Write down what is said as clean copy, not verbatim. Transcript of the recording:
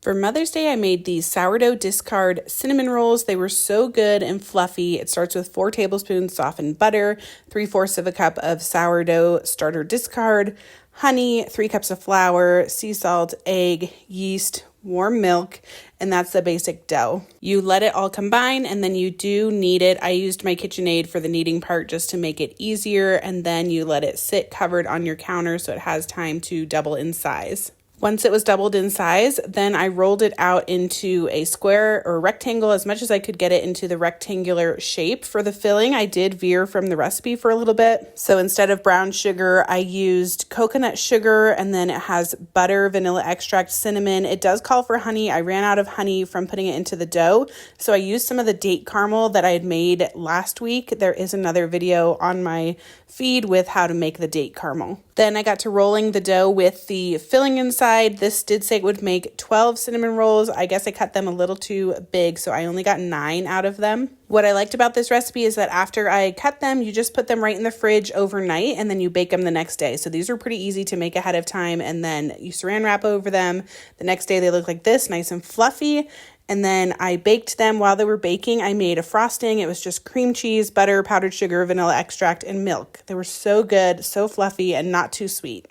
For Mother's Day, I made these sourdough discard cinnamon rolls. They were so good and fluffy. It starts with 4 tablespoons softened butter, 3/4 of a cup of sourdough starter discard, honey, 3 cups of flour, sea salt, egg, yeast, warm milk, and that's the basic dough. You let it all combine, and then you do knead it. I used my KitchenAid for the kneading part just to make it easier, and then you let it sit covered on your counter so it has time to double in size. Once it was doubled in size, then I rolled it out into a square or rectangle as much as I could get it into the rectangular shape. For the filling, I did veer from the recipe for a little bit. So instead of brown sugar, I used coconut sugar, and then it has butter, vanilla extract, cinnamon. It does call for honey. I ran out of honey from putting it into the dough, so I used some of the date caramel that I had made last week. There is another video on my feed with how to make the date caramel. Then I got to rolling the dough with the filling inside. This did say it would make 12 cinnamon rolls. I guess I cut them a little too big, so I only got 9 out of them. What I liked about this recipe is that after I cut them, you just put them right in the fridge overnight, and then you bake them the next day. So these are pretty easy to make ahead of time, and then you saran wrap over them. The next day they look like this, nice and fluffy. And then I baked them. While they were baking, I made a frosting. It was just cream cheese, butter, powdered sugar, vanilla extract, and milk. They were so good, so fluffy, and not too sweet.